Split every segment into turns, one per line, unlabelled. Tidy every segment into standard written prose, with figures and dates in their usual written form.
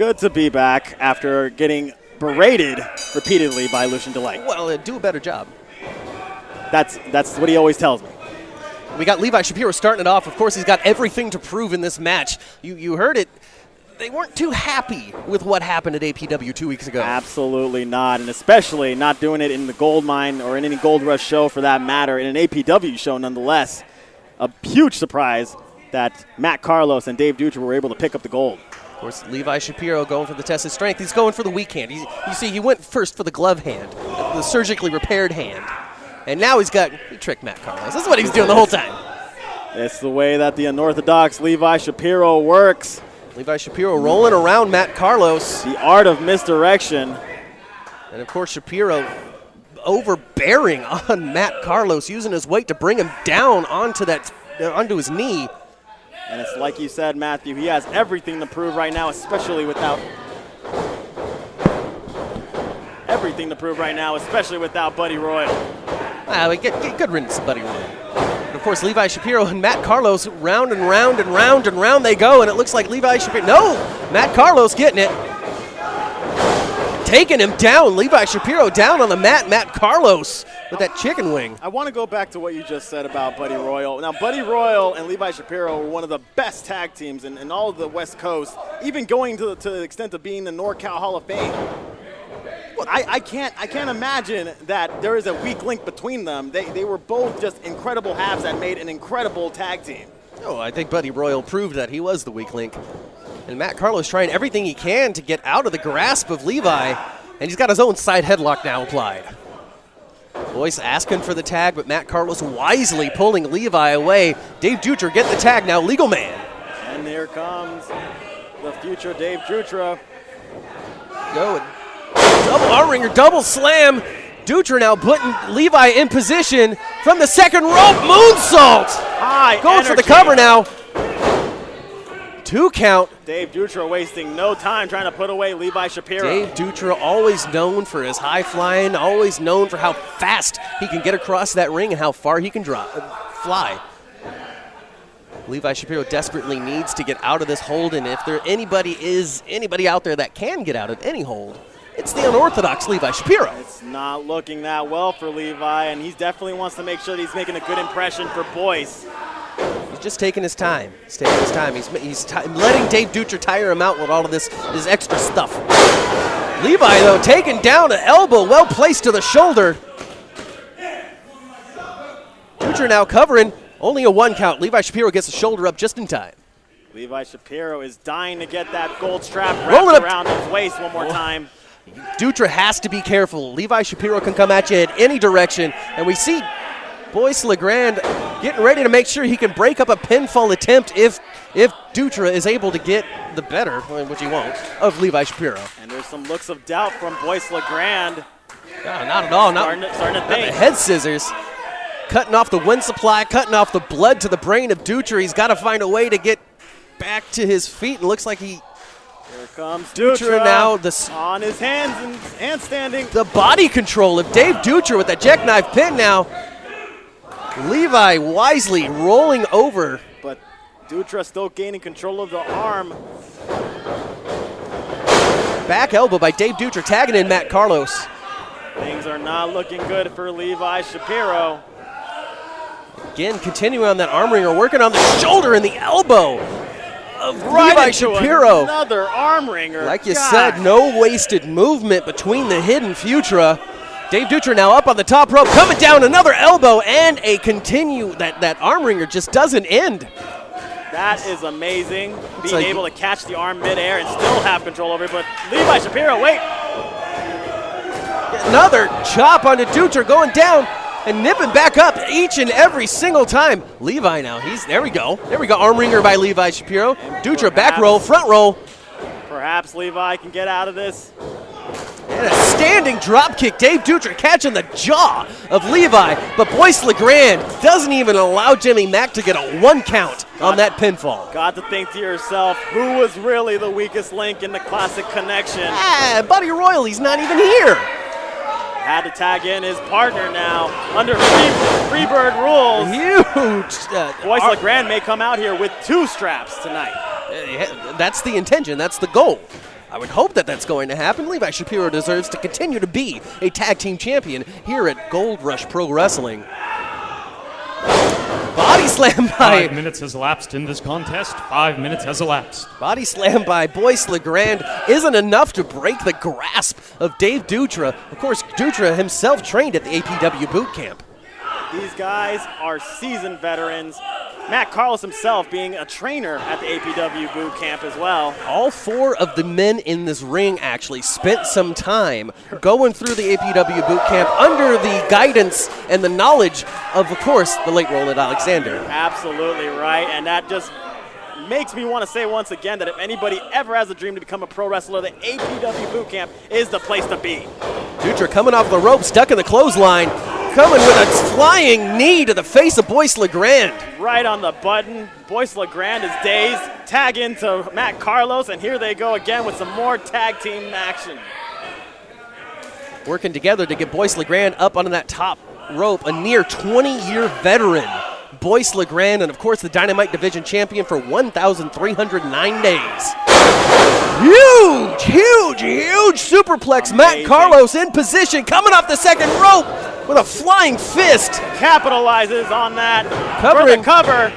good to be back after getting berated repeatedly by Lucian Delight.
Well, do a better job.
That's what he always tells me.
We got Levi Shapiro starting it off. Of course, he's got everything to prove in this match. You heard it. They weren't too happy with what happened at APW 2 weeks ago.
Absolutely not, and especially not doing it in the Gold Mine or in any Gold Rush show for that matter, in an APW show nonetheless. A huge surprise that Matt Carlos and Dave Dutra were able to pick up the gold.
Of course, Levi Shapiro going for the test of strength. He's going for the weak hand. You see, he went first for the glove hand, the surgically repaired hand. And now he tricked Matt Carlos. This is what he was doing the whole time.
It's the way that the unorthodox Levi Shapiro works.
Levi Shapiro rolling around Matt Carlos.
The art of misdirection.
And, of course, Shapiro overbearing on Matt Carlos, using his weight to bring him down onto his knee.
And it's like you said, Matthew, he has everything to prove right now, especially without Buddy Royal.
We get good riddance to Buddy Royal. And of course, Levi Shapiro and Matt Carlos round and round and round and round they go, and it looks like Levi Shapiro. No! Matt Carlos getting it. Taking him down. Levi Shapiro down on the mat. Matt Carlos with that chicken wing.
I want to go back to what you just said about Buddy Royal. Now, Buddy Royal and Levi Shapiro were one of the best tag teams in all of the West Coast, even going to the extent of being the NorCal Hall of Fame. I can't imagine that there is a weak link between them. They were both just incredible halves that made an incredible tag team.
Oh, I think Buddy Royal proved that he was the weak link. And Matt Carlos trying everything he can to get out of the grasp of Levi, and he's got his own side headlock now applied. Boyce asking for the tag, but Matt Carlos wisely pulling Levi away. Dave Dutra getting the tag now, legal man.
And here comes the future Dave Dutra.
Go. Double arm ringer, double slam. Dutra now putting Levi in position from the second rope. Moonsault. Going for the cover now. 2 count.
Dave Dutra wasting no time trying to put away Levi Shapiro.
Dave Dutra always known for his high flying, always known for how fast he can get across that ring and how far he can fly. Levi Shapiro desperately needs to get out of this hold, and if there anybody out there that can get out of any hold, it's the unorthodox Levi Shapiro.
It's not looking that well for Levi, and he definitely wants to make sure that he's making a good impression for Boyce.
He's just taking his time. He's taking his time. He's letting Dave Dutra tire him out with all of this extra stuff. Levi, though, taken down an elbow, well placed to the shoulder. Dutra now covering, only a 1 count. Levi Shapiro gets the shoulder up just in time.
Levi Shapiro is dying to get that gold strap wrapped around his waist one more time.
Dutra has to be careful. Levi Shapiro can come at you in any direction, and we see Boyce LeGrande getting ready to make sure he can break up a pinfall attempt if Dutra is able to get the better, which he won't, of Levi Shapiro.
And there's some looks of doubt from Boyce LeGrande.
No, not at all.
Starting to think.
The head scissors. Cutting off the wind supply, cutting off the blood to the brain of Dutra. He's got to find a way to get back to his feet, and looks like he...
Here comes Dutra
now
on his hands and handstanding.
The body control of Dave Dutra with that jackknife pin now. Levi wisely rolling over.
But Dutra still gaining control of the arm.
Back elbow by Dave Dutra, tagging in Matt Carlos.
Things are not looking good for Levi Shapiro.
Again, continuing on that arm ringer, working on the shoulder and the elbow of Levi Shapiro.
Another arm ringer.
Like you said, no wasted movement between the hidden Futra. Dave Dutra now up on the top rope, coming down, another elbow, and that arm ringer just doesn't end.
That is amazing, being able to catch the arm midair and still have control over it, but Levi Shapiro, wait.
Another chop onto Dutra, going down and nipping back up each and every single time. Levi now, there we go, arm ringer by Levi Shapiro. Dutra back roll, front roll.
Perhaps Levi can get out of this.
And a standing drop kick. Dave Dutra catching the jaw of Levi, but Boyce LeGrande doesn't even allow Jimmy Mack to get a 1 count on that pinfall.
Got to think to yourself, who was really the weakest link in the classic connection?
Buddy Royal, he's not even here.
Had to tag in his partner now under Freebird rules.
Huge.
Boyce LeGrande may come out here with 2 straps tonight.
That's the intention. That's the goal. I would hope that that's going to happen. Levi Shapiro deserves to continue to be a tag team champion here at Gold Rush Pro Wrestling. Body slam by...
5 minutes has elapsed in this contest. 5 minutes has elapsed.
Body slam by Boyce LeGrande isn't enough to break the grasp of Dave Dutra. Of course, Dutra himself trained at the APW boot camp.
These guys are seasoned veterans. Matt Carlos himself being a trainer at the APW boot camp as well.
All 4 of the men in this ring actually spent some time going through the APW boot camp under the guidance and the knowledge of course, the late Roland Alexander.
Absolutely right, and that just makes me want to say once again that if anybody ever has a dream to become a pro wrestler, the APW boot camp is the place to be.
Dutra coming off the rope, stuck in the clothesline, coming with a flying knee to the face of Boyce LeGrande.
Right on the button. Boyce LeGrande is dazed. Tag into Matt Carlos, and here they go again with some more tag team action.
Working together to get Boyce LeGrande up onto that top rope, a near 20-year veteran. Boyce LeGrande, and of course the Dynamite Division champion for 1,309 days. Huge, huge, huge superplex. Amazing. Matt Carlos in position, coming off the second rope with a flying fist.
Capitalizes on that.
Covering.
For the cover.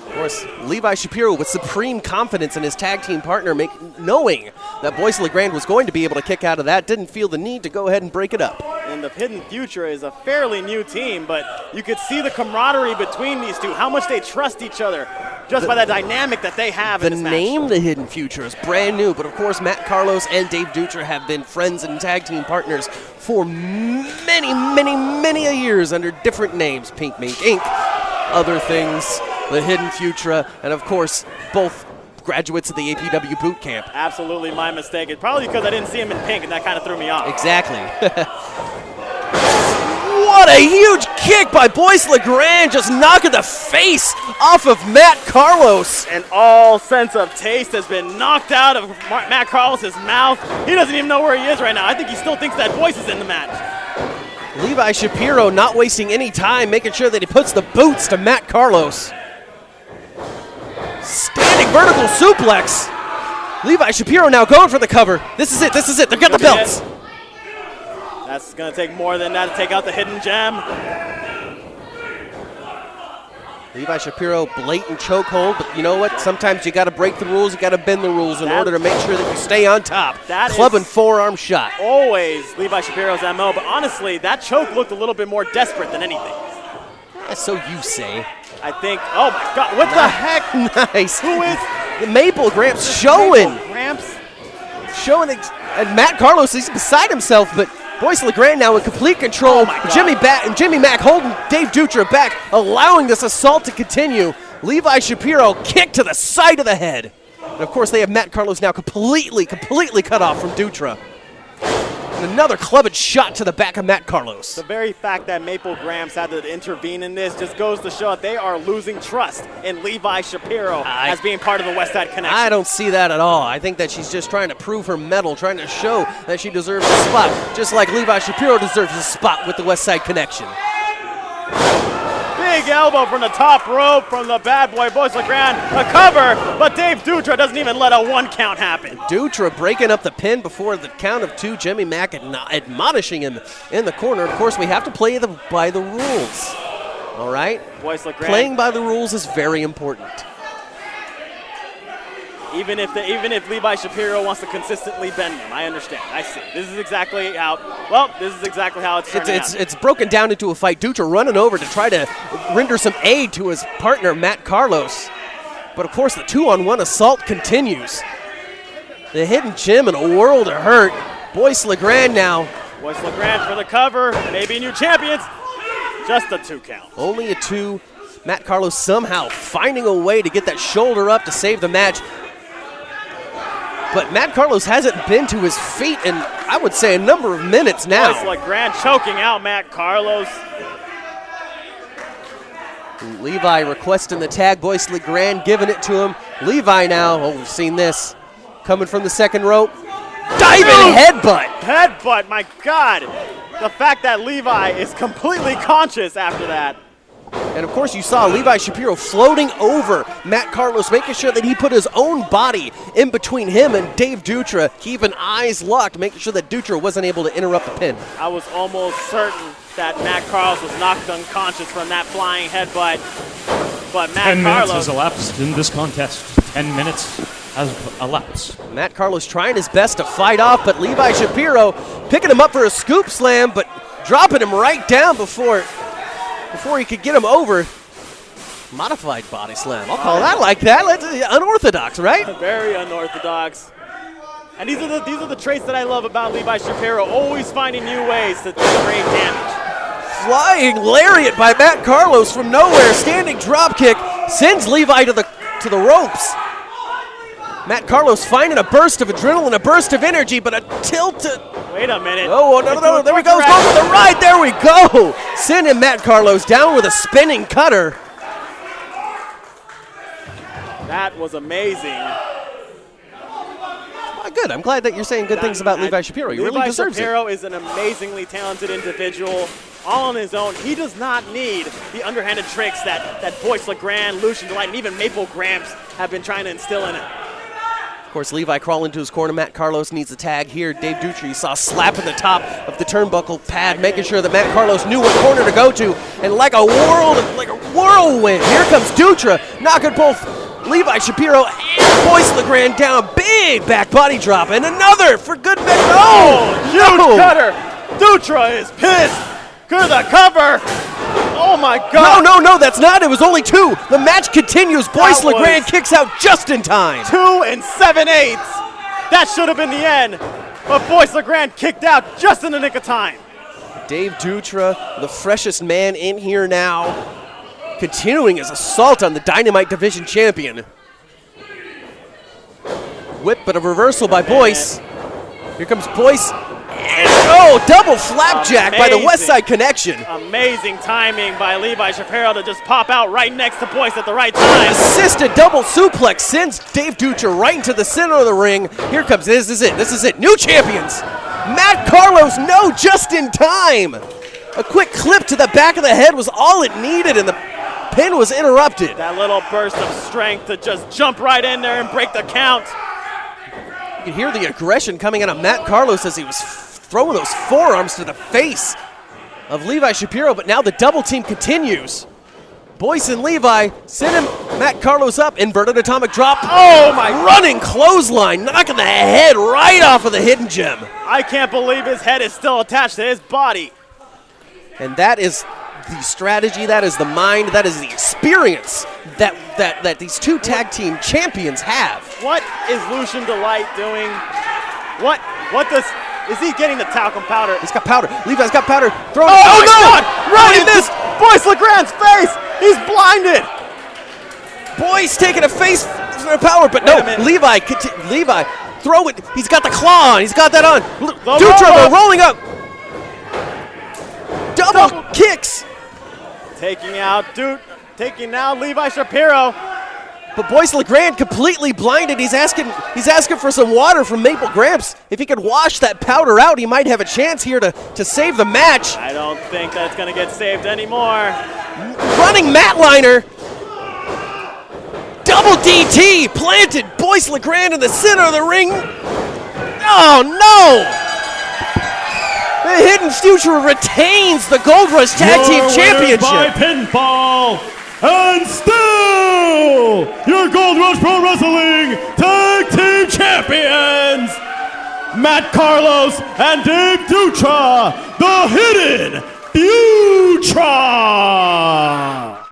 Of course, Levi Shapiro with supreme confidence in his tag team partner, knowing that Boyce LeGrande was going to be able to kick out of that, didn't feel the need to go ahead and break it up.
And the Hidden Future is a fairly new team, but you could see the camaraderie between these two, how much they trust each other, just by the dynamic that they have in this match.
The name The Hidden Future is brand new, but of course Matt Carlos and Dave Dutra have been friends and tag team partners for many, many, many years under different names. Pink Mink Inc., other things, The Hidden Future, and of course both graduates of the APW boot camp.
Absolutely my mistake. It's probably because I didn't see him in pink, and that kind of threw me off.
Exactly. What a huge kick by Boyce LeGrande, just knocking the face off of Matt Carlos.
And all sense of taste has been knocked out of Matt Carlos' mouth. He doesn't even know where he is right now. I think he still thinks that Boyce is in the match.
Levi Shapiro not wasting any time, making sure that he puts the boots to Matt Carlos. Standing vertical suplex. Levi Shapiro now going for the cover. This is it, this is it. They've got the belts.
That's going to take more than that to take out the hidden gem.
Levi Shapiro, blatant chokehold, but you know what? Sometimes you got to break the rules, you got to bend the rules in order to make sure that you stay on top. Club and forearm shot.
Always Levi Shapiro's MO, but honestly, that choke looked a little bit more desperate than anything.
So you say.
I think, oh my God, what the heck?
Nice.
Who is?
The Maple Gramps showing.
Maple Gramps?
Showing, and Matt Carlos, he's beside himself, but Boyce LeGrande now in complete control.
Oh
Jimmy Mack holding Dave Dutra back, allowing this assault to continue. Levi Shapiro kick to the side of the head. And of course, they have Matt Carlos now completely cut off from Dutra. And another clubbed shot to the back of Matt Carlos.
The very fact that Maple Gramps had to intervene in this just goes to show that they are losing trust in Levi Shapiro as being part of the Westside connection.
I don't see that at all. I think that she's just trying to prove her mettle, trying to show that she deserves a spot, just like Levi Shapiro deserves a spot with the Westside connection.
Big elbow from the top rope from the bad boy Boyce LeGrande. A cover, but Dave Dutra doesn't even let a 1 count happen.
Dutra breaking up the pin before the count of 2. Jimmy Mack admonishing him in the corner. Of course, we have to play by the rules. All right?
Boyce LeGrande.
Playing by the rules is very important.
Even if Levi Shapiro wants to consistently bend them, I understand. I see. This is exactly how it's turning out.
It's broken down into a fight. Dutra running over to try to render some aid to his partner, Matt Carlos. But of course, the 2-on-1 assault continues. The hidden gem in a world of hurt. Boyce LeGrande now.
Boyce LeGrande for the cover. Maybe new champions. Just a 2 count.
Only a 2. Matt Carlos somehow finding a way to get that shoulder up to save the match. But Matt Carlos hasn't been to his feet in, I would say, a number of minutes now.
Boyce LeGrande choking out Matt Carlos.
Levi requesting the tag. Boyce LeGrande giving it to him. Levi now, oh, we've seen this. Coming from the second rope. Diving headbutt.
Headbutt, my God. The fact that Levi is completely conscious after that.
And of course you saw Levi Shapiro floating over Matt Carlos, making sure that he put his own body in between him and Dave Dutra, keeping eyes locked, making sure that Dutra wasn't able to interrupt the pin.
I was almost certain that Matt Carlos was knocked unconscious from that flying headbutt. But Matt
10
Carlos
minutes has elapsed in this contest. 10 minutes has elapsed.
Matt Carlos trying his best to fight off, but Levi Shapiro picking him up for a scoop slam, but dropping him right down before he could get him over. Modified body slam. I'll call that like that. Unorthodox, right?
Very unorthodox. And these are the traits that I love about Levi Shapiro, always finding new ways to create damage.
Flying lariat by Matt Carlos from nowhere. Standing drop kick sends Levi to the ropes. Matt Carlos finding a burst of adrenaline, a burst of energy, but a tilt to...
Wait a minute.
Oh, no, there we go. Going for the right. There we go. Sending Matt Carlos down with a spinning cutter.
That was amazing.
Good. I'm glad that you're saying good things about Levi Shapiro. He really deserves it.
Levi Shapiro is an amazingly talented individual, all on his own. He does not need the underhanded tricks that Boyce LeGrande, Lucian Delight, and even Maple Gramps have been trying to instill in him.
Of course, Levi crawling into his corner. Matt Carlos needs a tag here. Dave Dutra, you saw slapping the top of the turnbuckle pad, making sure that Matt Carlos knew what corner to go to. And like a whirlwind, here comes Dutra, knocking both Levi Shapiro and Boyce LeGrande down. Big back body drop, and another for good measure. Oh,
huge cutter. Dutra is pissed. Good the cover. Oh my God.
No, that's not. It was only two. The match continues. Boyce LeGrande kicks out just in time.
2 7/8. That should have been the end. But Boyce LeGrande kicked out just in the nick of time.
Dave Dutra, the freshest man in here now, continuing his assault on the Dynamite Division champion. Whip, but a reversal by Boyce. Here comes Boyce. And double flapjack by the Westside connection.
Amazing timing by Levi Shapiro to just pop out right next to Boyce at the right time.
Assisted double suplex sends Dave Dutra right into the center of the ring. Here comes, this is it. New champions. Matt Carlos, just in time. A quick clip to the back of the head was all it needed, and the pin was interrupted.
That little burst of strength to just jump right in there and break the count.
You can hear the aggression coming out of Matt Carlos as he was throwing those forearms to the face of Levi Shapiro, but now the double team continues. Boyce and Levi sending Matt Carlos up, inverted atomic drop. Oh my! Running clothesline, knocking the head right off of the hidden gem.
I can't believe his head is still attached to his body.
And that is the strategy, that is the mind, that is the experience that these two tag team champions have.
What is Lucian Delight doing? Is he getting the talcum powder?
He's got powder. Levi's got powder. Throw it.
Oh no! Right in this Boyce LeGrande's face! He's blinded!
Boyce taking a face for power, but no, Levi, throw it. He's got the claw on. He's got that on. Dutra rolling up. Double kicks.
Taking out Levi Shapiro.
But Boyce LeGrande completely blinded. He's asking for some water from Maple Gramps. If he could wash that powder out, he might have a chance here to save the match.
I don't think that's going to get saved anymore.
Running Matliner. Double DT planted Boyce LeGrande in the center of the ring. Oh no! The Hidden Future retains the Gold Rush Tag Team Championship.
By pinfall. And still, your Gold Rush Pro Wrestling Tag Team Champions, Matt Carlos and Dave Dutra, the Hidden Futra.